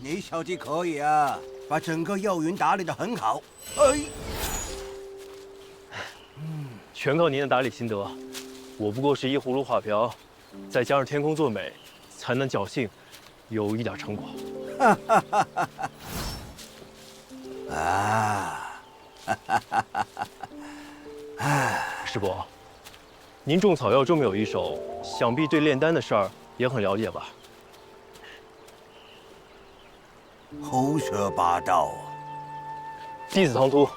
你小子可以啊，把整个药园打理得很好。哎，全靠您的打理心得，我不过是一葫芦画瓢，再加上天空作美，才能侥幸有一点成果。啊，师伯，您种草药这么有一手，想必对炼丹的事儿也很了解吧？胡说八道！弟子唐突。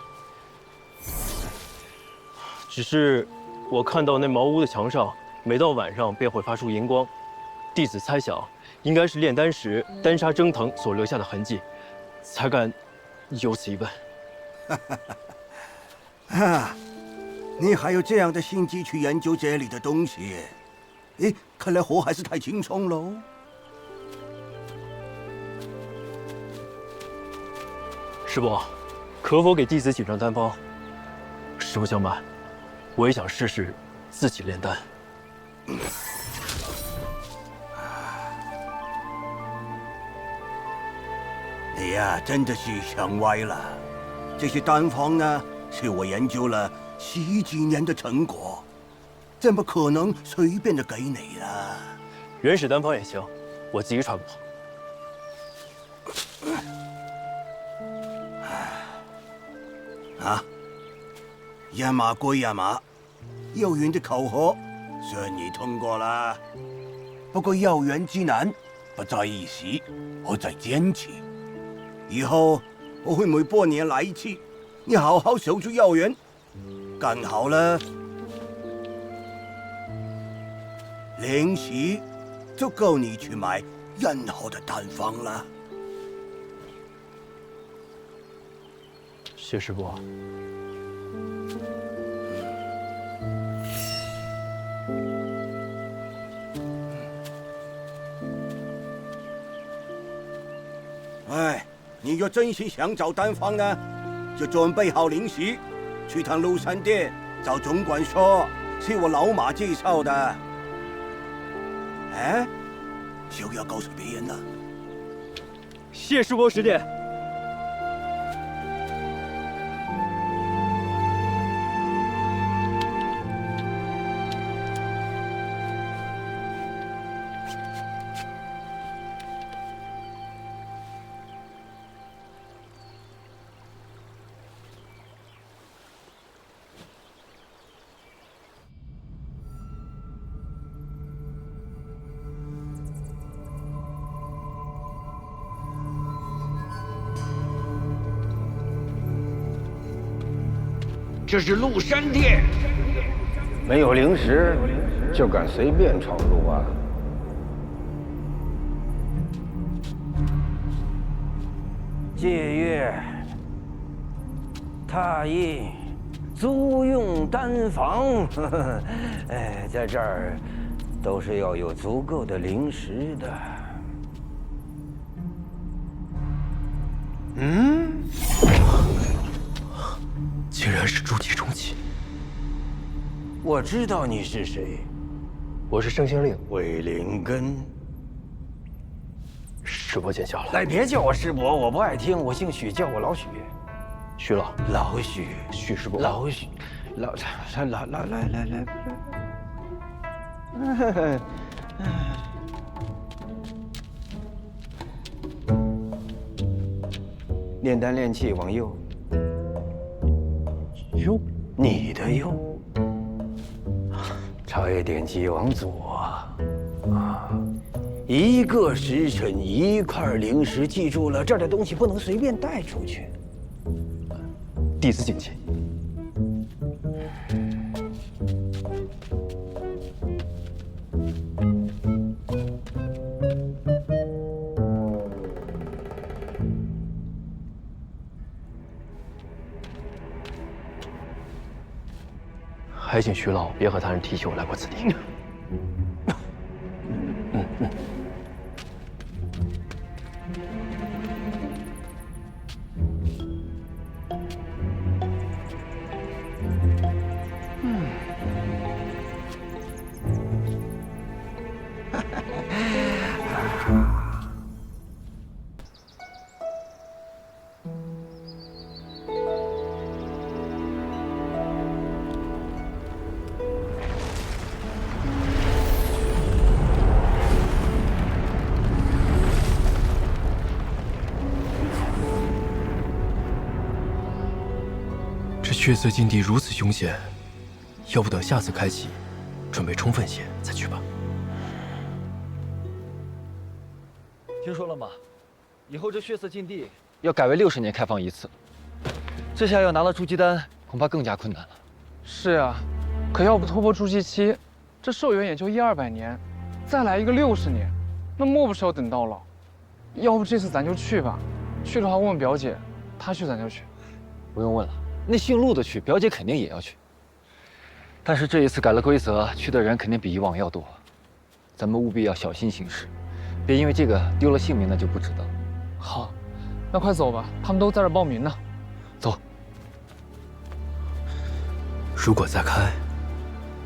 只是我看到那茅屋的墙上，每到晚上便会发出荧光，弟子猜想，应该是炼丹时丹砂蒸腾所留下的痕迹，才敢有此一问。啊，你还有这样的心机去研究这里的东西？哎，看来活还是太轻松喽。师伯，可否给弟子几张丹方？实不相瞒，我也想试试自己炼丹。你呀，真的是想歪了。这些丹方呢，是我研究了10几年的成果，怎么可能随便的给你呢？原始丹方也行，我自己揣摩。啊，亚马归亚马，药园的考核顺利通过了。不过药园之难不在一时，而在坚持。以后我会每半年来一次，你好好守住药园，干好了，零食就够你去买任何的丹方了。谢师伯。哎，你若真心想找丹方呢，就准备好零食，去趟鹿山店找总管说，是我老马介绍的。哎，就要告诉别人了。谢师伯指点。这是鹿山店，没有零食就敢随便闯入啊！借阅、拓印、租用丹房，哎，在这儿都是要有足够的零食的。嗯。竟然是筑基中期。我知道你是谁，我是圣星令魏灵根。师伯见笑了。来，别叫我师伯，我不爱听。我姓许，叫我老许。许老，老许，许师伯，老许，来，炼丹炼气往右。右，你的右，差一点击往左啊！一个时辰一块零食，记住了，这儿的东西不能随便带出去。弟子谨记。还请徐老别和他人提起我来过此地。血色禁地如此凶险，要不等下次开启，准备充分些再去吧。听说了吗？以后这血色禁地要改为60年开放一次，这下要拿到筑基丹恐怕更加困难了。是啊，可要不突破筑基期，这寿元也就100-200年，再来一个60年，那莫不是要等到老？要不这次咱就去吧，去的话问问表姐，她去咱就去。不用问了，那姓陆的去，表姐肯定也要去。但是这一次改了规则，去的人肯定比以往要多，咱们务必要小心行事，别因为这个丢了性命，那就不值得了。好，那快走吧，他们都在这报名呢。走。如果再开，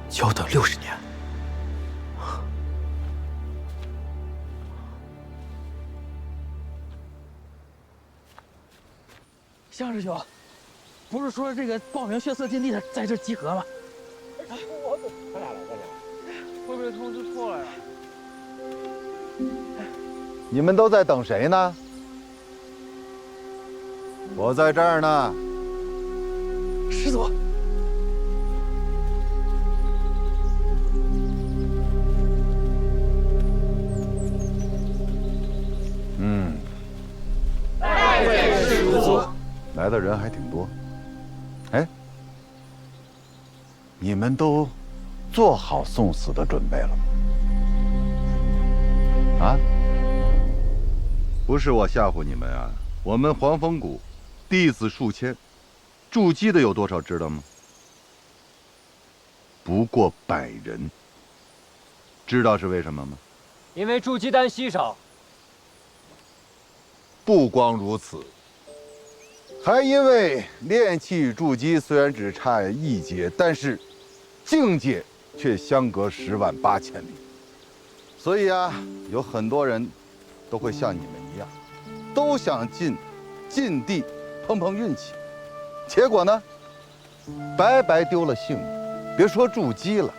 就要等60年。向师兄，不是说这个报名血色禁地的在这集合吗？会不会通知错了呀？你们都在等谁呢？我在这儿呢。师祖。来的人还挺多。哎，你们都做好送死的准备了吗？啊？不是我吓唬你们啊！我们黄风谷弟子数千，筑基的有多少知道吗？不过100人。知道是为什么吗？因为筑基丹稀少。不光如此，还因为炼气筑基虽然只差1阶，但是境界却相隔10万8千里。所以啊，有很多人都会像你们一样，都想进禁地碰碰运气，结果呢，白白丢了性命。别说筑基了，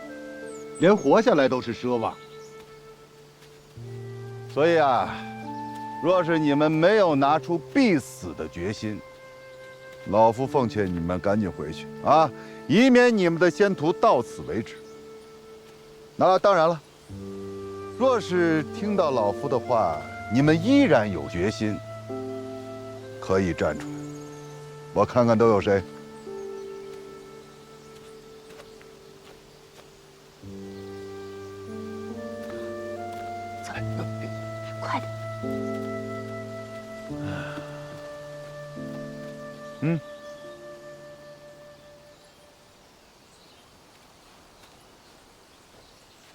连活下来都是奢望。所以啊，若是你们没有拿出必死的决心，老夫奉劝你们赶紧回去啊，以免你们的仙途到此为止。那当然了，若是听到老夫的话，你们依然有决心，可以站出来，我看看都有谁。快点！嗯。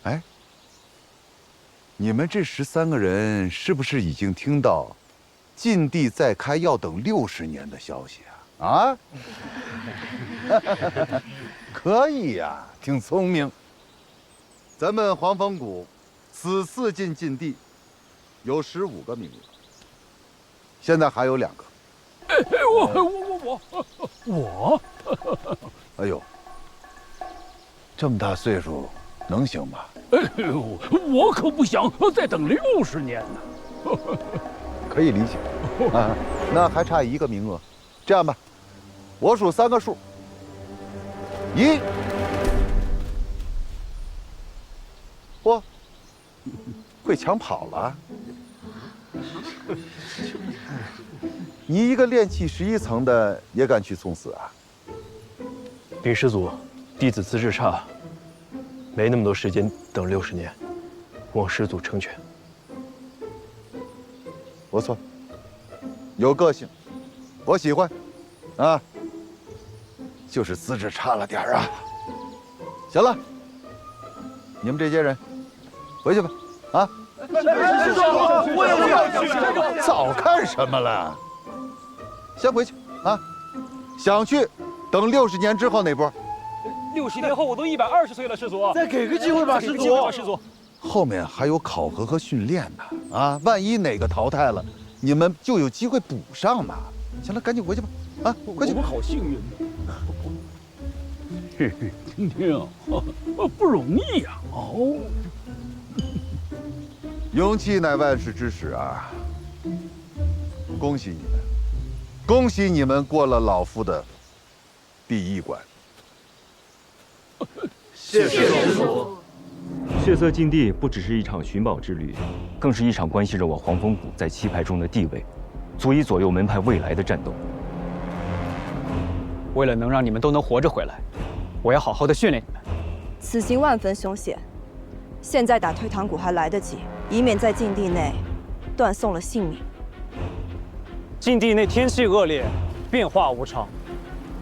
哎，你们这13个人是不是已经听到禁地再开要等60年的消息啊？啊？可以呀，挺聪明。咱们黄风谷此次进禁地有15个名额，现在还有2个。我，哎呦，这么大岁数，能行吗？我可不想再等60年呢。可以理解啊，那还差1个名额。这样吧，我数3个数，1，嚯，会抢跑了。你一个炼气11层的也敢去送死啊？禀师祖，弟子资质差，没那么多时间等60年，望师祖成全。不错，有个性，我喜欢，啊，就是资质差了点啊。行了，你们这些人回去吧，啊。我也不要去。早看什么了？先回去啊！想去，等60年之后那波。 60年后我都120岁了，师祖。再给个机会吧，师祖。师祖，后面还有考核和训练呢，啊，万一哪个淘汰了，你们就有机会补上嘛。行了，赶紧回去吧，啊，快去！我们好幸运呢。嘿嘿，听听，不容易呀。哦。勇气乃万世之始啊！恭喜你们，恭喜你们过了老夫的第一关。谢师傅。血色禁地不只是一场寻宝之旅，更是一场关系着我黄风谷在七派中的地位，足以左右门派未来的战斗。为了能让你们都能活着回来，我要好好的训练你们。此行万分凶险，现在打退堂鼓还来得及，以免在禁地内断送了性命。禁地内天气恶劣，变化无常，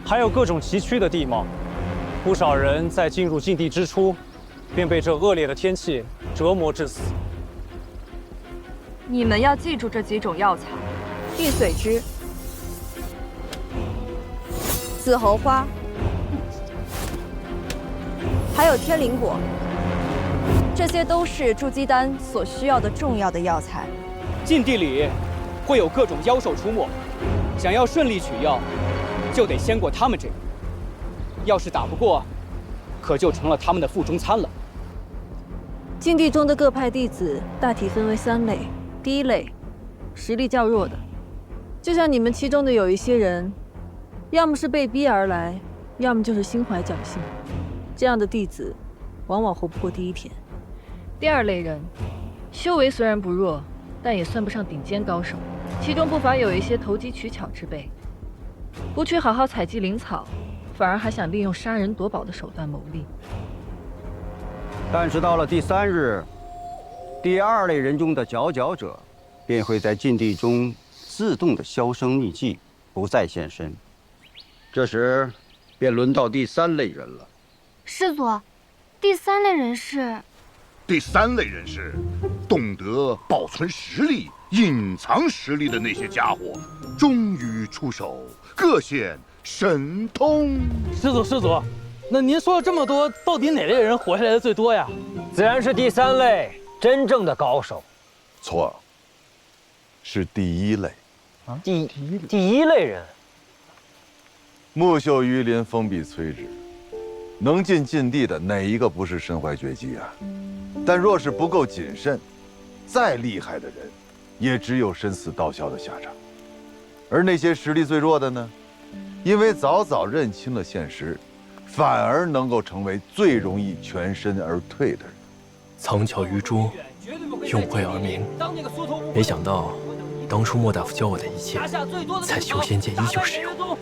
还有各种崎岖的地貌，不少人在进入禁地之初，便被这恶劣的天气折磨致死。你们要记住这几种药材：地髓枝、紫侯花，还有天灵果。这些都是筑基丹所需要的重要的药材。禁地里会有各种妖兽出没，想要顺利取药，就得先过他们这里。要是打不过，可就成了他们的腹中餐了。禁地中的各派弟子大体分为3类。第一类，实力较弱的，就像你们其中的有一些人，要么是被逼而来，要么就是心怀侥幸。这样的弟子，往往活不过第一天。第二类人，修为虽然不弱，但也算不上顶尖高手，其中不乏有一些投机取巧之辈，不去好好采集灵草，反而还想利用杀人夺宝的手段牟利。但是到了第3日，第2类人中的佼佼者，便会在禁地中自动的销声匿迹，不再现身。这时，便轮到第3类人了。师祖，第3类人是？第3类人是懂得保存实力、隐藏实力的那些家伙，终于出手，各显神通。师祖，那您说了这么多，到底哪类人活下来的最多呀？自然是第3类真正的高手。错，是第1类。啊，第一类人。木秀于林，风必摧之。能进禁地的哪一个不是身怀绝技啊？但若是不够谨慎，再厉害的人，也只有身死道消的下场。而那些实力最弱的呢，因为早早认清了现实，反而能够成为最容易全身而退的人。藏巧于拙，用晦而明。没想到，当初莫大夫教我的一切，在修仙界依旧适用。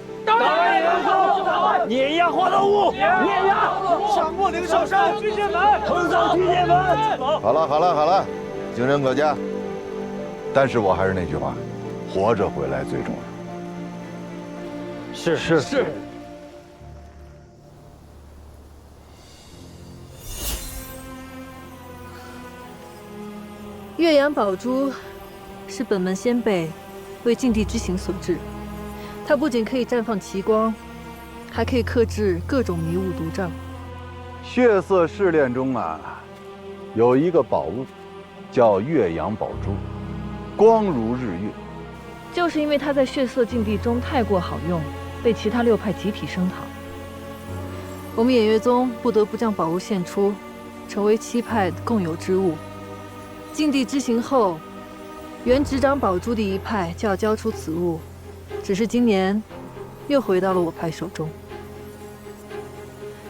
碾压花道物，碾压上过灵兽山，巨剑门，横扫巨剑门。好了，经人可嘉。但是我还是那句话，活着回来最重要。是。岳阳宝珠是本门先辈为禁地之行所制，它不仅可以绽放奇光，还可以克制各种迷雾毒障。血色试炼中啊，有一个宝物，叫岳阳宝珠，光如日月。就是因为它在血色禁地中太过好用，被其他6派集体声讨。我们偃月宗不得不将宝物献出，成为7派共有之物。禁地之行后，原执掌宝珠的一派就要交出此物，只是今年又回到了我派手中。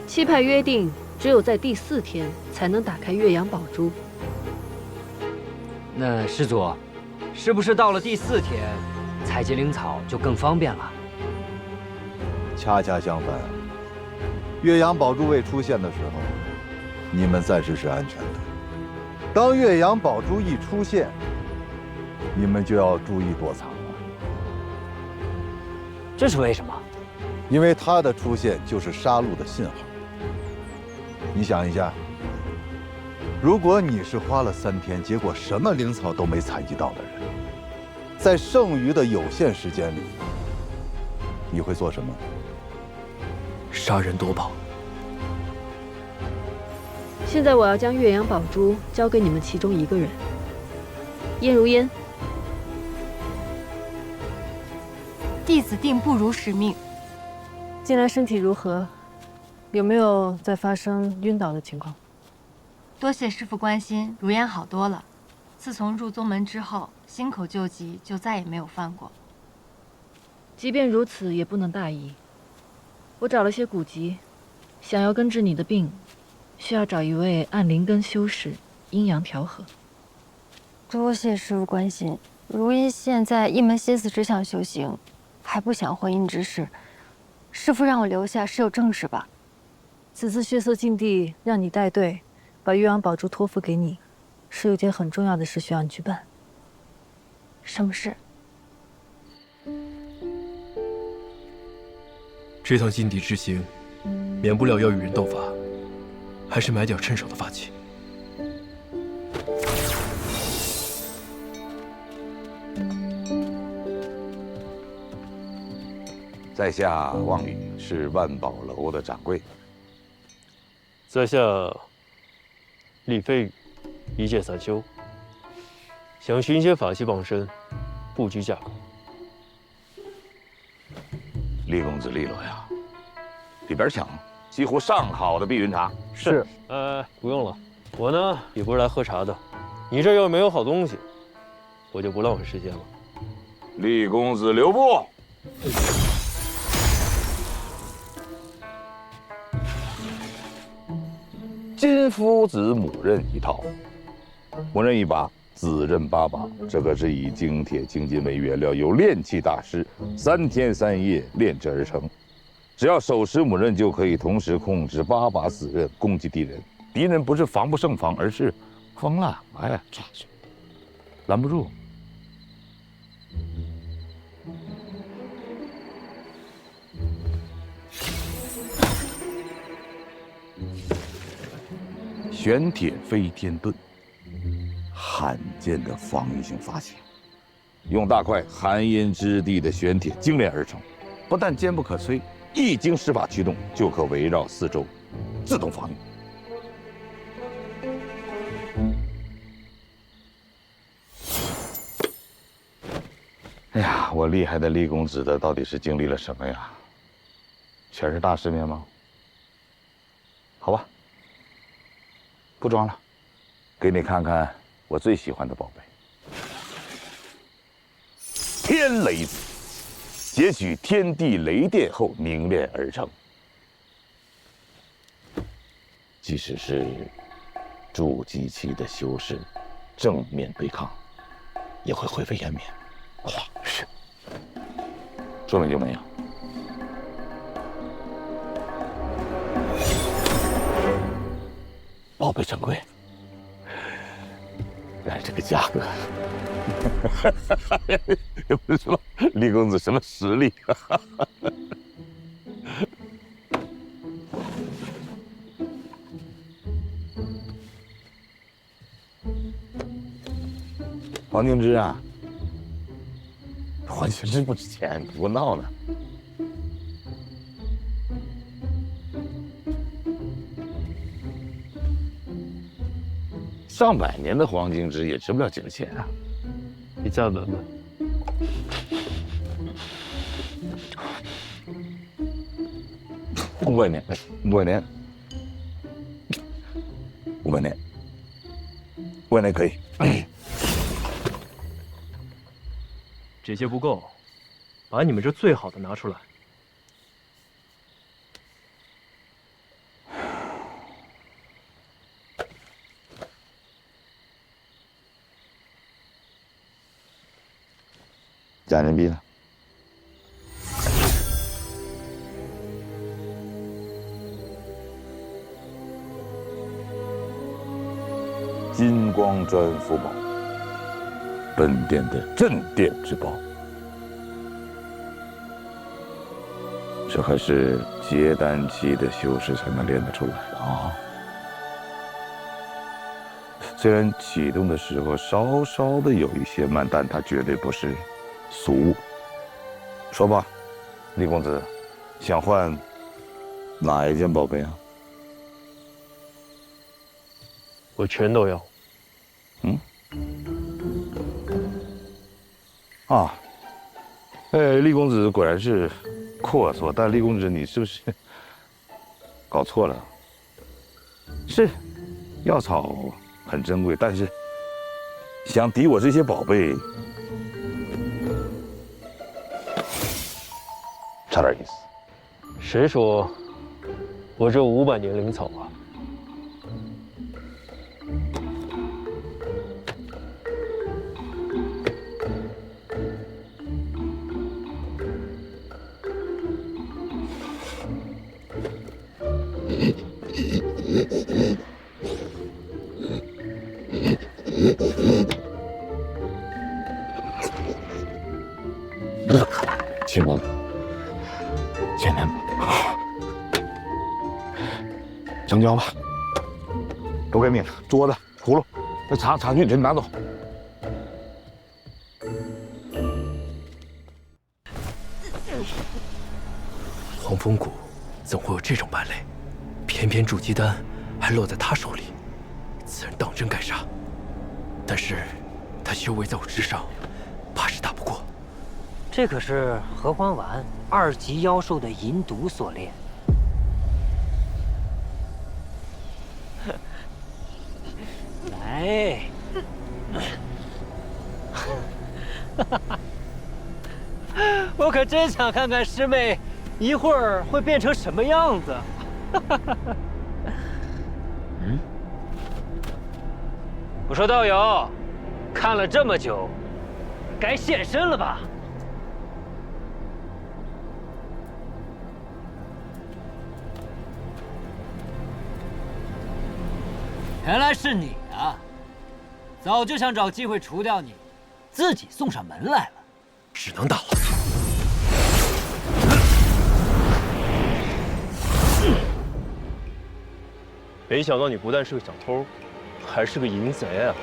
7派约定，只有在第4天才能打开岳阳宝珠。那师祖，是不是到了第4天，采集灵草就更方便了？恰恰相反，岳阳宝珠未出现的时候，你们暂时是安全的。当岳阳宝珠一出现，你们就要注意躲藏了。这是为什么？因为它的出现就是杀戮的信号。你想一下，如果你是花了3天，结果什么灵草都没采集到的人，在剩余的有限时间里，你会做什么？杀人夺宝。现在我要将岳阳宝珠交给你们其中一个人，燕如烟。弟子定不辱使命。近来身体如何？有没有再发生晕倒的情况？多谢师父关心，如烟好多了。自从入宗门之后，心口救急就再也没有犯过。即便如此，也不能大意。我找了些古籍，想要根治你的病，需要找一位按灵根修士，阴阳调和。多谢师傅关心。如因现在一门心思只想修行，还不想婚姻之事，师傅让我留下是有正事吧？此次血色禁地让你带队，把玉王宝珠托付给你，是有件很重要的事需要你去办。什么事？这趟禁地之行，免不了要与人斗法，还是买点趁手的法器。在下望宇，是万宝楼的掌柜。在下李飞宇，一介散修，想寻些法器傍身，不拘价格。厉公子利落呀，里边请，几乎上好的碧云茶。是。不用了，我呢也不是来喝茶的。你这要没有好东西，我就不浪费时间了。厉公子留步。金夫子母刃一套，母刃一把，子刃8把。这可是以精铁精金为原料，由炼器大师3天3夜炼制而成。只要手持母刃，就可以同时控制8把子刃攻击敌人。敌人不是防不胜防，而是疯了，哎，拦不住。玄铁飞天盾，罕见的防御性法器，用大块寒阴之地的玄铁精炼而成，不但坚不可摧，一经施法驱动，就可围绕四周，自动防御。哎呀，我厉害的厉公子的到底是经历了什么呀？全是大世面吗？好吧。不装了，给你看看我最喜欢的宝贝——天雷子，截取天地雷电后凝练而成。即使是筑基期的修士，正面对抗，也会灰飞烟灭。哇，是，说没就没有。宝贝珍贵，但是这个价格，也不知道厉公子什么实力。黄金枝啊，黄金枝不值钱，不闹呢。上百年的黄金枝也值不了几个钱啊！你再闻闻。500年，500年，500年，500年可以。这些不够，把你们这最好的拿出来。假人民币了。金光砖符宝，本殿的镇店之宝。这还是结丹期的修士才能练得出来的啊！虽然启动的时候稍稍的有一些慢，但它绝对不是俗物。说吧，厉公子，想换哪一件宝贝啊？我全都要。嗯。啊，厉公子果然是阔绰，但厉公子你是不是搞错了？是，药草很珍贵，但是想抵我这些宝贝，差点意思。谁说我这500年灵草啊？亲王，简单吧，香蕉吧，都给你了，桌子、葫芦，那茶具全拿走。黄风谷怎会有这种败类？偏偏筑基丹还落在他手里，此人当真该杀。但是，他修为在我之上，怕是打不过。这可是合欢丸2级妖兽的银毒所炼。来，我可真想看看师妹一会儿会变成什么样子。我说道友，看了这么久，该现身了吧？原来是你啊！早就想找机会除掉你，自己送上门来了。只能打了。没想到你不但是个小偷，还是个淫贼啊！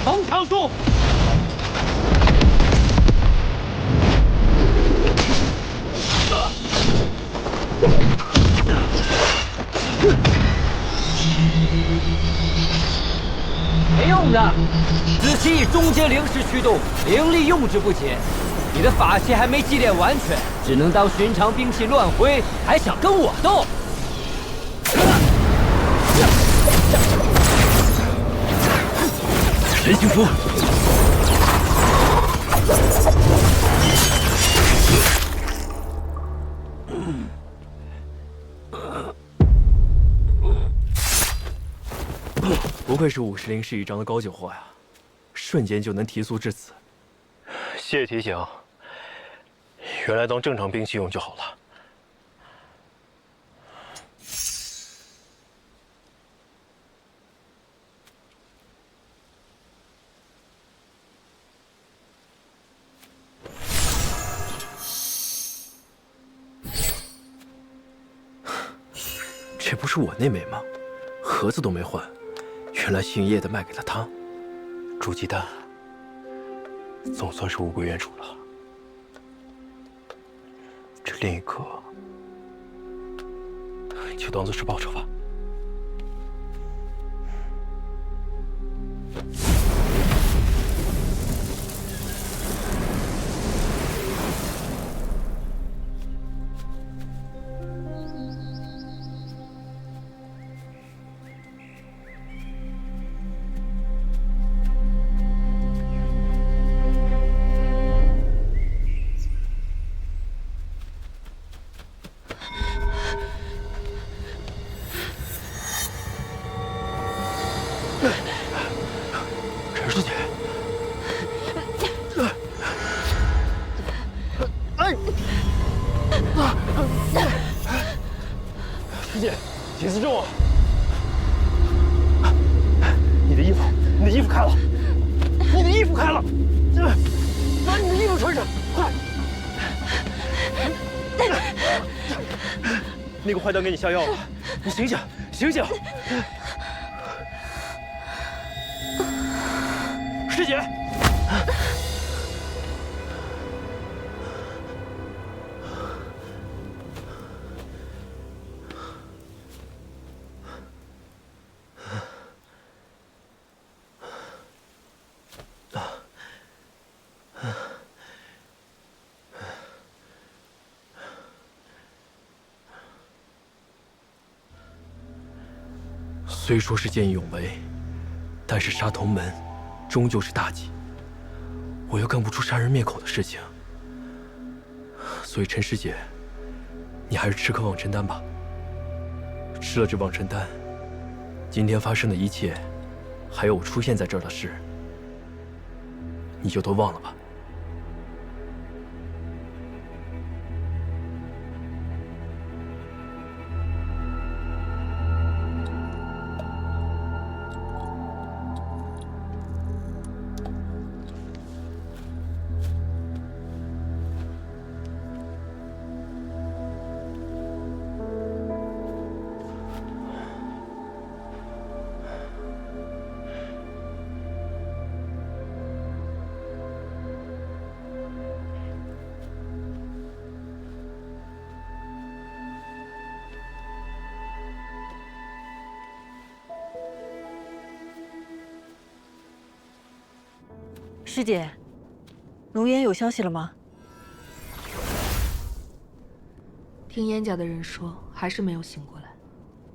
横长术！没用的，子期以中阶灵石驱动，灵力用之不竭。你的法器还没祭炼完全，只能当寻常兵器乱挥，还想跟我斗？人形符。不愧是50灵氏一张的高级货呀，瞬间就能提速至此。谢提醒，原来当正常兵器用就好了。这不是我那枚吗？盒子都没换，原来姓叶的卖给了他。煮鸡蛋，总算是物归原主了。这另一颗，就当做是报酬吧。陈师姐，师姐，节子重啊！你的衣服开了，你的衣服开了，把你的衣服穿上，快！那个坏蛋给你下药了，你醒醒，醒醒！师姐，虽说是见义勇为，但是杀同门终究是大忌，我又干不出杀人灭口的事情，所以陈师姐，你还是吃颗忘尘丹吧。吃了这忘尘丹，今天发生的一切，还有我出现在这儿的事，你就都忘了吧。师姐，如烟有消息了吗？听燕家的人说，还是没有醒过来。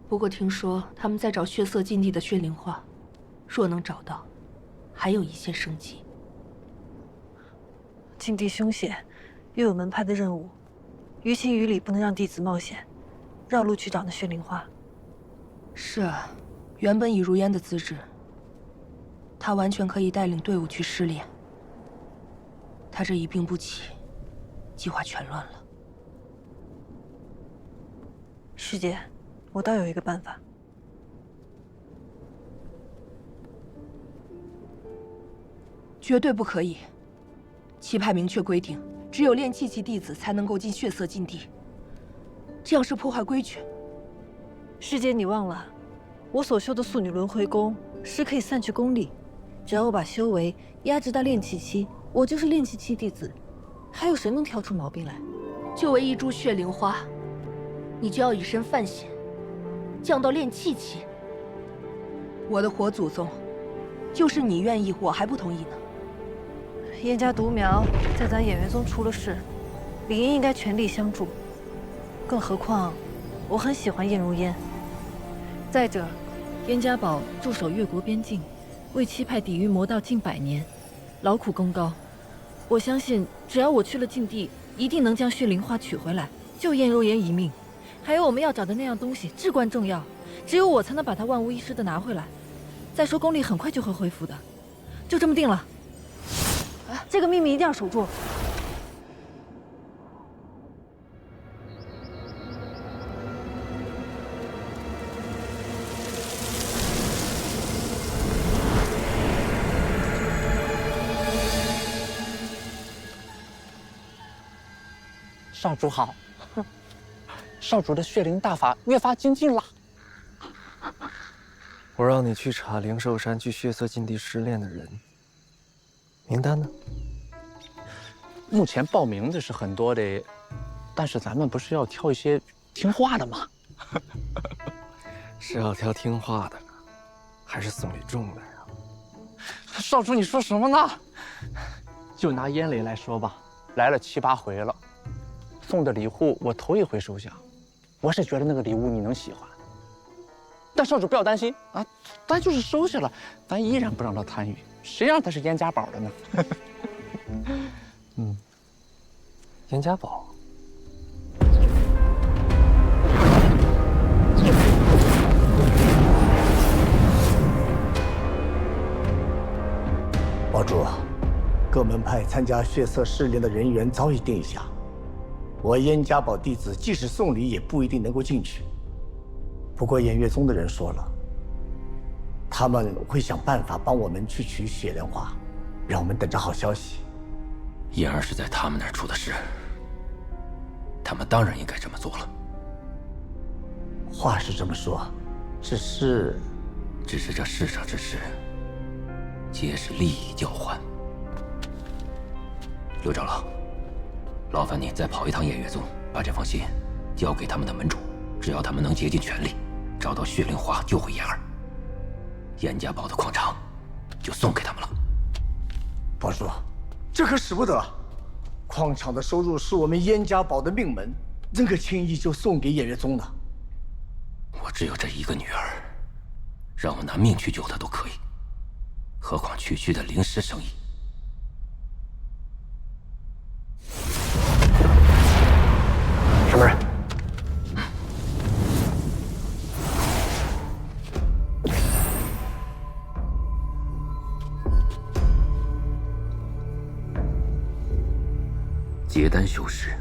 不过听说他们在找血色禁地的血灵花，若能找到，还有一线生机。禁地凶险，又有门派的任务，于情于理不能让弟子冒险，绕路去找那血灵花。是啊，原本以如烟的资质，他完全可以带领队伍去试炼。他这一病不起，计划全乱了。师姐，我倒有一个办法。绝对不可以！气派明确规定，只有炼气期弟子才能够进血色禁地，这样是破坏规矩。师姐，你忘了，我所修的素女轮回功是可以散去功力，只要我把修为压制到炼气期，我就是炼气期弟子，还有谁能挑出毛病来？就为一株血灵花，你就要以身犯险，降到炼气期。我的活祖宗，就是你愿意，我还不同意呢。燕家独苗在咱演元宗出了事，理应该全力相助。更何况，我很喜欢燕如烟。再者，燕家宝驻守越国边境，为七派抵御魔道近100年，劳苦功高。我相信，只要我去了禁地，一定能将血灵花取回来，救燕如烟一命。还有我们要找的那样东西至关重要，只有我才能把它万无一失的拿回来。再说功力很快就会恢复的，就这么定了。这个秘密一定要守住。少主好，少主的血灵大法越发精进了。我让你去查灵寿山去血色禁地失恋的人名单呢？目前报名的是很多的，但是咱们不是要挑一些听话的吗？是要挑听话的，还是送礼重的呀？少主，你说什么呢？就拿燕雷来说吧，来了7、8回了，送的礼物我头一回收下，我是觉得那个礼物你能喜欢。但少主不要担心啊，咱就是收下了，咱依然不让他参与，谁让他是燕家宝的呢？燕家宝。堡主，各门派参加血色试炼的人员早已定下，我燕家堡弟子即使送礼也不一定能够进去。不过偃月宗的人说了，他们会想办法帮我们去取血莲花，让我们等着好消息。燕儿是在他们那儿出的事，他们当然应该这么做了。话是这么说，只是这世上之事，皆是利益交换。刘长老，劳烦你再跑一趟偃月宗，把这封信交给他们的门主，只要他们能竭尽全力找到血灵花救回燕儿，燕家堡的矿场就送给他们了。堡主，这可使不得！矿场的收入是我们燕家堡的命门，怎可轻易就送给偃月宗呢？我只有这一个女儿，让我拿命去救她都可以，何况区区的灵石生意。什么人？结丹修士。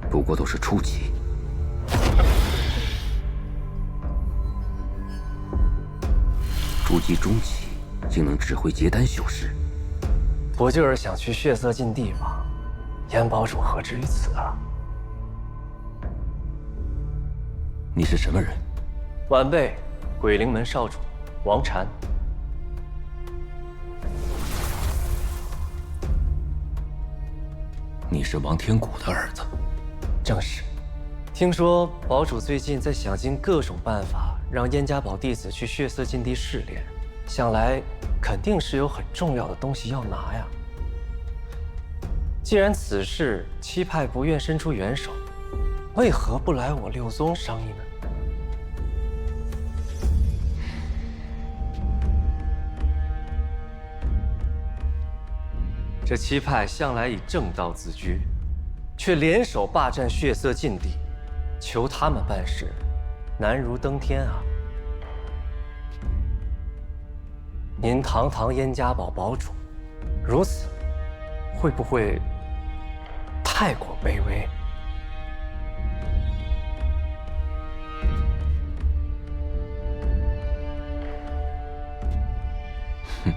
不过都是初级。筑基中期竟能指挥结丹修士，不就是想去血色禁地吗？燕堡主何至于此啊？你是什么人？晚辈，鬼灵门少主王禅。你是王天谷的儿子？正是。听说堡主最近在想尽各种办法，让燕家堡弟子去血色禁地试炼，想来肯定是有很重要的东西要拿呀。既然此事七派不愿伸出援手，为何不来我六宗商议呢？这七派向来以正道自居，却联手霸占血色禁地，求他们办事，难如登天啊！您堂堂燕家堡堡主，如此会不会太过卑微？哼，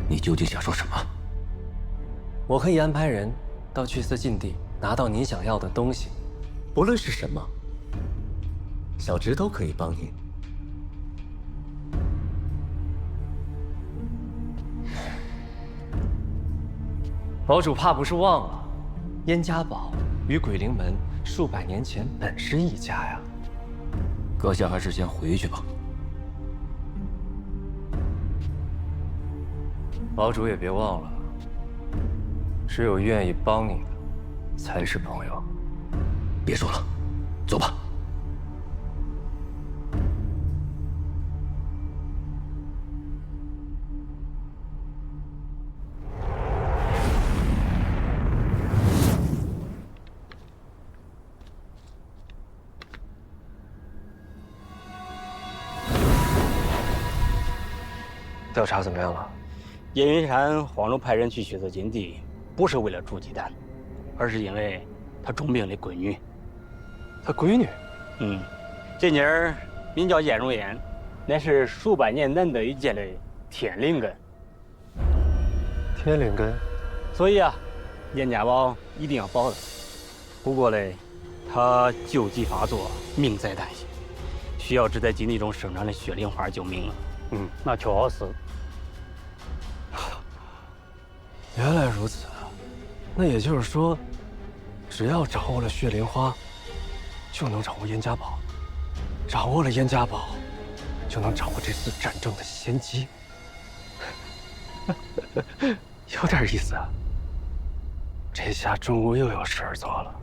你究竟想说什么？我可以安排人到血色禁地拿到您想要的东西，不论是什么，小侄都可以帮您。堡主怕不是忘了，燕家堡与鬼灵门数百年前本是一家呀。阁下还是先回去吧。堡主也别忘了，只有愿意帮你的才是朋友。别说了，走吧。调查怎么样了？燕云山黄州派人去血色禁地，不是为了筑基丹，而是因为他重病的闺女。他闺女？这妮儿名叫燕如烟，乃是数百年难得一见的天灵根。天灵根？所以啊，燕家堡一定要保他。不过嘞，他旧疾发作，命在旦夕，需要只在禁地中生长的血灵花救命了。那确实。原来如此，那也就是说，只要掌握了血灵花，就能掌握燕家堡；掌握了燕家堡，就能掌握这次战争的先机。有点意思啊！这下中国又有事儿做了。